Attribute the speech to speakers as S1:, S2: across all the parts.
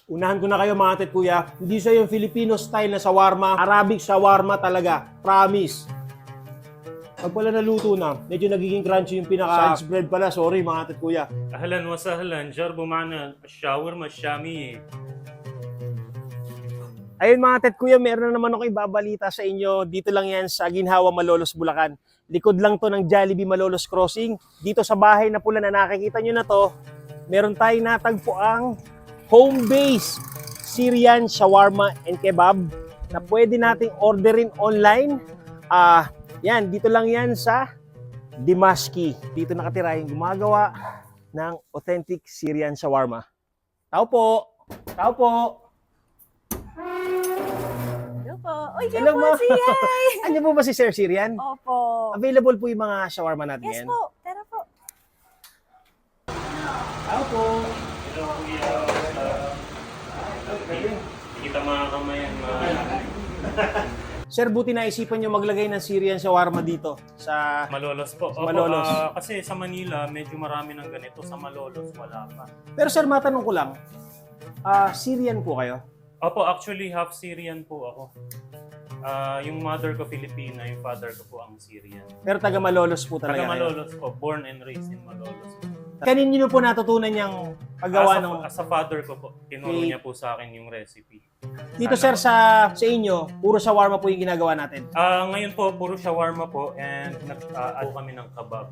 S1: Unahan ko na kayo mga ate at kuya. Hindi siya yung Filipino style na shawarma. Arabic shawarma talaga. Promise. Pag pala naluto na, medyo nagiging crunchy yung pinaka-sides bread pala. Sorry mga ate at kuya.
S2: أهلا وسهلا جربوا معنا الشاورما الشامية.
S1: Ayun mga ate at kuya, meron na naman ako ibabalita sa inyo. Dito lang yan sa Ginhawa, Malolos, Bulacan. Likod lang to ng Jollibee Malolos Crossing. Dito sa bahay na pula na nakikita nyo na to, meron tayong natagpuang home base Syrian shawarma and kebab na pwede nating orderin online. Yan, dito lang yan sa Dimashki. Dito nakatira yung gumagawa ng authentic Syrian shawarma. Tao po! Tao po!
S3: Hello po. Uy,
S1: Hello,
S3: po
S1: ma'am.
S3: si Hi.
S1: Andiyan po ba si Sir Syrian?
S3: Opo.
S1: Available po yung mga shawarma natin
S3: Yes
S1: ngayon?
S3: po. Tara po.
S1: Tao po!
S2: Hello kuya. Hindi kita makakamayan.
S1: Sir, buti naisipan nyo maglagay ng Syrian shawarma dito sa...
S2: Malolos po. Opo,
S1: Malolos.
S2: kasi sa Manila, medyo marami ng ganito. Sa Malolos, wala pa.
S1: Pero sir, matanong ko lang, Syrian po kayo?
S2: Opo, actually, half Syrian po ako. Yung mother ko Filipina, yung father ko po ang Syrian.
S1: Pero taga Malolos po talaga
S2: Taga
S1: kayo?
S2: Malolos po. Born and raised in Malolos.
S1: Kanin nyo po natutunan yung paggawa ng...
S2: Sa father ko po, tinuro
S1: Okay.
S2: niya po sa akin yung recipe.
S1: Dito sir, sa inyo, puro shawarma po yung ginagawa natin.
S2: Ngayon po, puro shawarma po and nag-add kami ng kebab.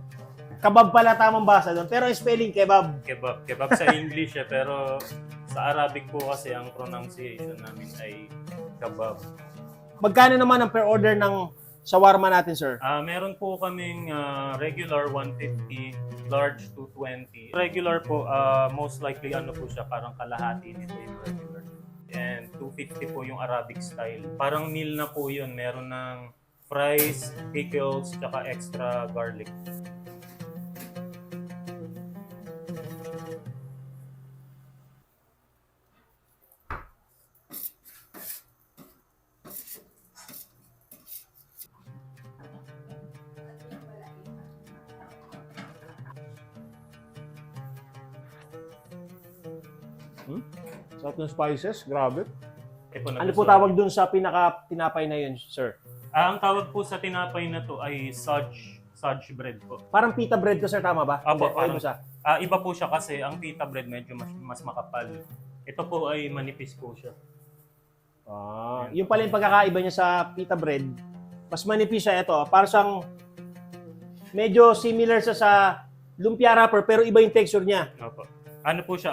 S1: Kabab pala tamang basa doon, pero spelling kebab.
S2: Kebab sa English pero sa Arabic po kasi ang pronunciation namin ay kebab.
S1: Magkano naman ang per order ng shawarma natin, sir?
S2: Meron po kaming regular 150, large 220. Regular po, most likely ano po siya, parang kalahati nito yung regular. And 250 po yung Arabic style. Parang meal na po yun. Meron ng fries, pickles, tsaka extra garlic.
S1: Sarap ng spices, grabe.
S2: Ito na
S1: Ano po tawag doon sa pinaka-tinapay na yun, sir?
S2: ang tawag po sa tinapay na to ay Saj bread po.
S1: Parang pita bread to, sir, tama ba?
S2: Apo,
S1: Hindi, ano siya?
S2: Iba po siya kasi ang pita bread medyo mas makapal. Ito po ay manipis po siya.
S1: Yung pala yung pagkakaiba niya sa pita bread, mas manipis siya ito. Parang siyang medyo similar sa lumpia wrapper pero iba yung texture niya.
S2: Opo. Ano po siya,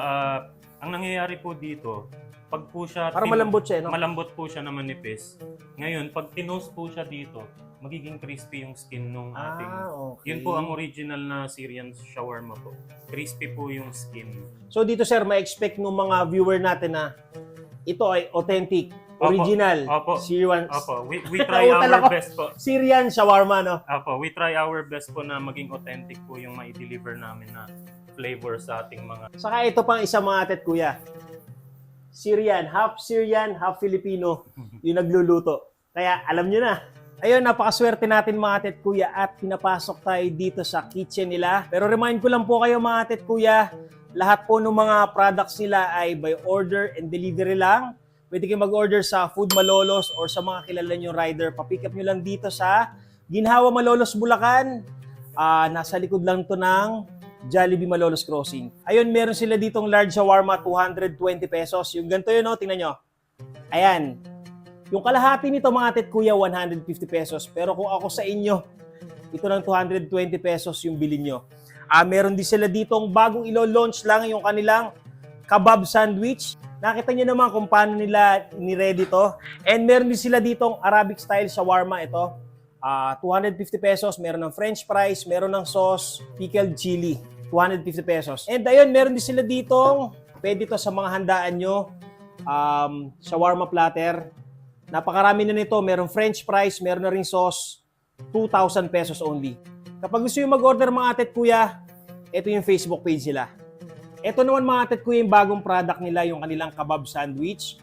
S2: ang nangyayari po dito, pag po siya...
S1: Parang malambot siya, no?
S2: Malambot po siya na manipis. Ngayon, pag tinost po siya dito, magiging crispy yung skin nung ating...
S1: Okay.
S2: Yun po ang original na Syrian shawarma po. Crispy po yung skin.
S1: So dito, sir, ma-expect ng mga viewer natin na ito ay authentic, original,
S2: Opo.
S1: Syrian,
S2: Opo, we try
S1: Nautal
S2: our
S1: ako.
S2: best po.
S1: Syrian shawarma, no?
S2: Opo, we try our best po na maging authentic po yung ma-deliver namin na flavor sa ating mga...
S1: Saka ito pang isa mga ate at kuya. Syrian, half Filipino yung nagluluto. Kaya alam nyo na. Ayun, napakaswerte natin mga ate at kuya at pinapasok tayo dito sa kitchen nila. Pero remind ko lang po kayo mga ate at kuya, lahat po ng mga products nila ay by order and delivery lang. Pwede kayo mag-order sa Food Malolos or sa mga kilala nyo rider. Papick up nyo lang dito sa Ginhawa, Malolos, Bulacan. Nasa likod lang to ng Jollibee Malolos Crossing. Ayun, meron sila ditong large shawarma, 220 pesos. Yung ganito yun, no? Tingnan nyo. Ayan. Yung kalahati nito, mga ate at kuya, 150 pesos. Pero kung ako sa inyo, ito ng 220 pesos yung bilhin nyo. Meron din sila ditong bagong ilo-launch lang yung kanilang kebab sandwich. Nakita nyo naman kung paano nila ni-ready to. And meron din sila ditong Arabic style shawarma. Ito, 250 pesos. Meron ng french fries, meron ng sauce, pickled chili. 250 pesos. And ayun, meron din sila ditong, pwede to sa mga handaan nyo, shawarma platter. Napakarami na nito. Merong french fries, meron na ring sauce. 2,000 pesos only. Kapag gusto nyo mag-order mga ate at kuya, ito yung Facebook page nila. Ito naman mga ate at kuya, yung bagong product nila, yung kanilang kebab sandwich.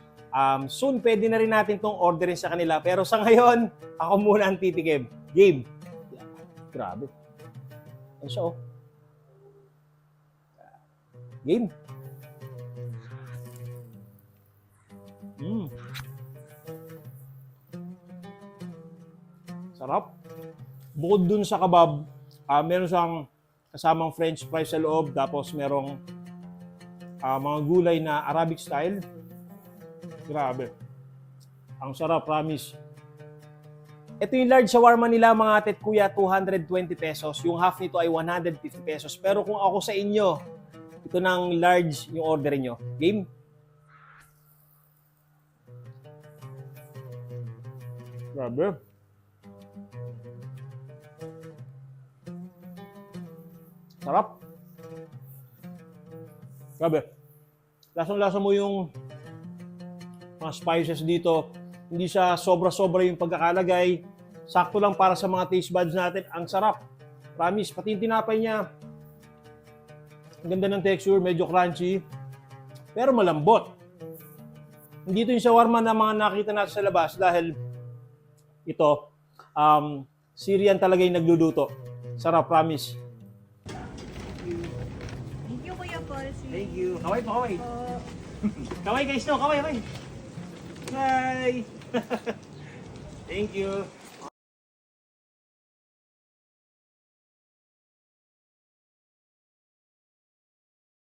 S1: Soon, pwede na rin natin itong orderin sa kanila. Pero sa ngayon, ako muna ang titikim. Game. Grabe. Ano siya, oh? Game. Sarap. Bukod dun sa kebab, meron siyang kasamang french fries sa loob, tapos merong mga gulay na Arabic style. Grabe. Ang sarap, promise. Ito yung large shawarma nila mga ate at kuya, 220 pesos. Yung half nito ay 150 pesos. Pero kung ako sa inyo, ito ng large yung orderin nyo. Game? Grabe. Sarap. Grabe. Lasang-lasa mo yung mga spices dito. Hindi siya sobra-sobra yung pagkakalagay. Sakto lang para sa mga taste buds natin. Ang sarap. Promise, pati yung tinapay niya. Ang ganda ng texture, medyo crunchy. Pero malambot. Hindi ito yung shawarma na mga nakita natin sa labas dahil ito, Syrian talaga yung nagluluto. Sarap, promise.
S3: Thank you, Kuya Paul.
S1: Thank you. Kaway po, kaway.
S3: Po.
S1: Kaway guys, no? Kaway, kaway. Bye! Thank you.